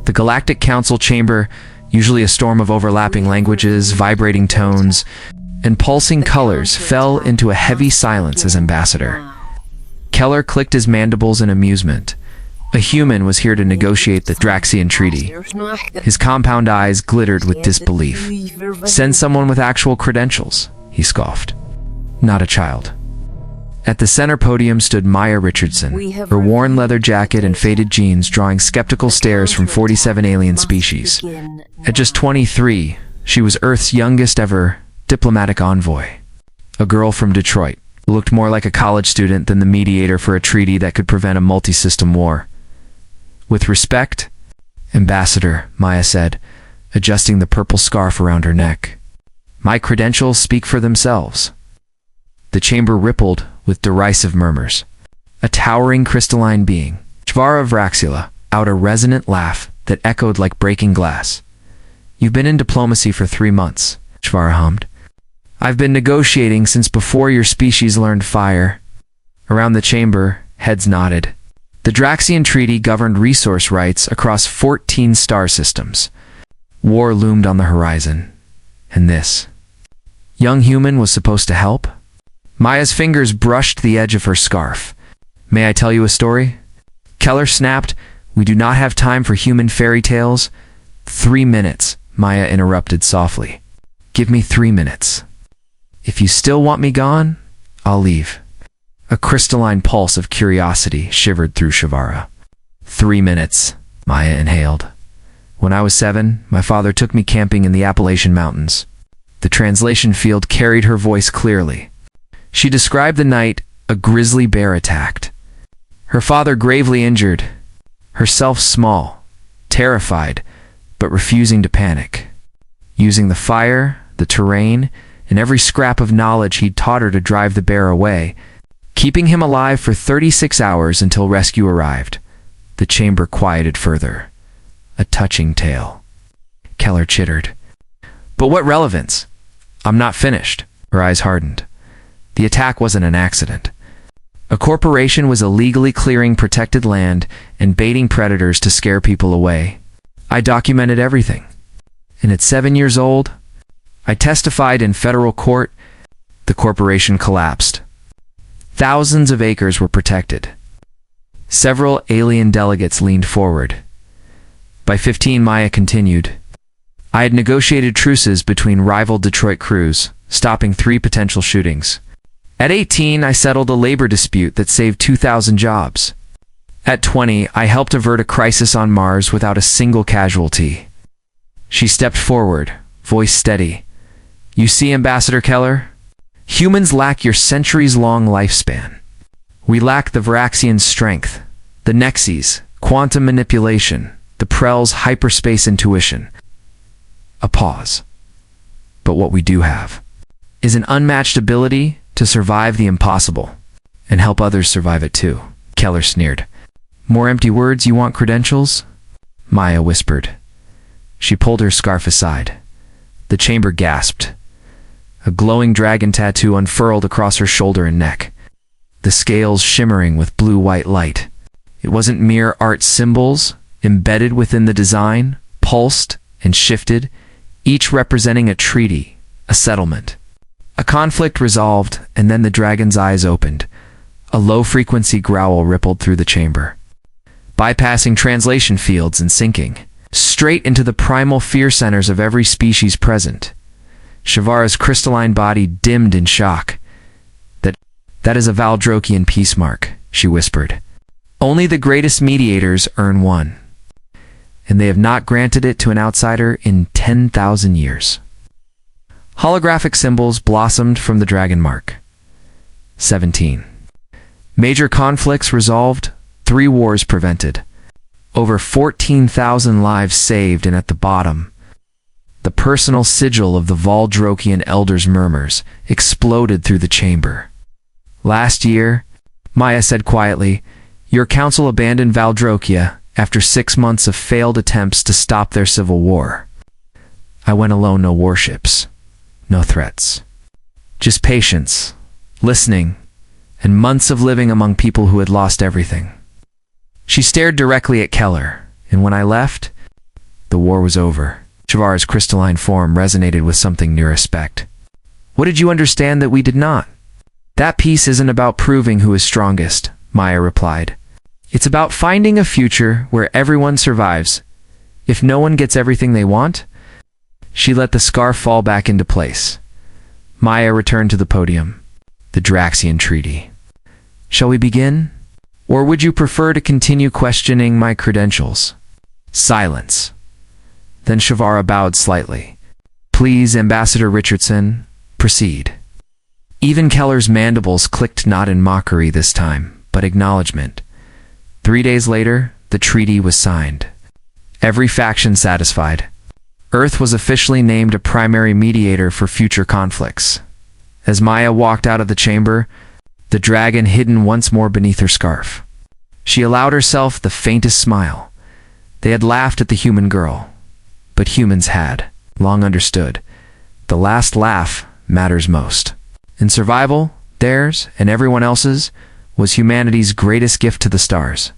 The Galactic Council chamber, usually a storm of overlapping languages, vibrating tones, and pulsing colors, fell into a heavy silence as Ambassador. Keller clicked his mandibles in amusement. A human was here to negotiate the Draxian Treaty. His compound eyes glittered with disbelief. "Send someone with actual credentials," he scoffed. "Not a child." At the center podium stood Maya Richardson, her worn leather jacket and faded jeans drawing skeptical stares from 47 alien species. At just 23, she was Earth's youngest ever diplomatic envoy. A girl from Detroit, who looked more like a college student than the mediator for a treaty that could prevent a multi-system war. "With respect, Ambassador," Maya said, adjusting the purple scarf around her neck. "My credentials speak for themselves." The chamber rippled with derisive murmurs. A towering crystalline being, Shvara Vraxila, out a resonant laugh that echoed like breaking glass. "You've been in diplomacy for 3 months, Shvara hummed. "I've been negotiating since before your species learned fire." Around the chamber, heads nodded. The Draxian Treaty governed resource rights across 14 star systems. War loomed on the horizon. And this young human was supposed to help? Maya's fingers brushed the edge of her scarf. "May I tell you a story?" Keller snapped. "We do not have time for human fairy tales." 3 minutes, Maya interrupted softly. "Give me 3 minutes. If you still want me gone, I'll leave." A crystalline pulse of curiosity shivered through Shvara. 3 minutes, Maya inhaled. "When I was 7, my father took me camping in the Appalachian Mountains." The translation field carried her voice clearly. She described the night a grizzly bear attacked. Her father gravely injured, herself small, terrified, but refusing to panic. Using the fire, the terrain, and every scrap of knowledge he'd taught her to drive the bear away, keeping him alive for 36 hours until rescue arrived. The chamber quieted further. A touching tale. Keller chittered. "But what relevance?" "I'm not finished." Her eyes hardened. The attack wasn't an accident. A corporation was illegally clearing protected land and baiting predators to scare people away. I documented everything. And at 7 years old, I testified in federal court. The corporation collapsed. Thousands of acres were protected. Several alien delegates leaned forward. By 15, Maya continued. I had negotiated truces between rival Detroit crews, stopping 3 potential shootings. At 18, I settled a labor dispute that saved 2,000 jobs. At 20, I helped avert a crisis on Mars without a single casualty. She stepped forward, voice steady. "You see, Ambassador Keller? Humans lack your centuries-long lifespan. We lack the Vraxian strength, the Nexes, quantum manipulation, the Prell's hyperspace intuition." A pause. "But what we do have is an unmatched ability to survive the impossible and help others survive it too." Keller sneered. "More empty words, you want credentials?" Maya whispered. She pulled her scarf aside. The chamber gasped. A glowing dragon tattoo unfurled across her shoulder and neck, the scales shimmering with blue-white light. It wasn't mere art symbols. Embedded within the design, pulsed and shifted, each representing a treaty, a settlement. A conflict resolved, and then the dragon's eyes opened. A low-frequency growl rippled through the chamber, bypassing translation fields and sinking straight into the primal fear centers of every species present. Shvara's crystalline body dimmed in shock. That is a Valdrokian peace mark," she whispered. "Only the greatest mediators earn one. And they have not granted it to an outsider in 10,000 years." Holographic symbols blossomed from the dragon mark. 17. Major conflicts resolved, 3 wars prevented. Over 14,000 lives saved, and at the bottom, the personal sigil of the Valdrokian elders' murmurs exploded through the chamber. "Last year," Maya said quietly, "your council abandoned Valdrokia after 6 months of failed attempts to stop their civil war. I went alone, no warships, no threats. Just patience, listening, and months of living among people who had lost everything." She stared directly at Keller, and when I left, The war was over. Shavar's crystalline form resonated with something near respect. What did you understand that we did not? That peace isn't about proving who is strongest, Maya replied. It's about finding a future where everyone survives. If no one gets everything they want, she let the scarf fall back into place. Maya returned to the podium. The Draxian Treaty. Shall we begin? Or would you prefer to continue questioning my credentials? Silence. Then Shavara bowed slightly. Please, Ambassador Richardson, proceed. Even Keller's mandibles clicked not in mockery this time, but acknowledgement. 3 days later, the treaty was signed. Every faction satisfied. Earth was officially named a primary mediator for future conflicts. As Maya walked out of the chamber, the dragon hidden once more beneath her scarf. She allowed herself the faintest smile. They had laughed at the human girl, but humans had long understood. The last laugh matters most. In survival, theirs and everyone else's was humanity's greatest gift to the stars.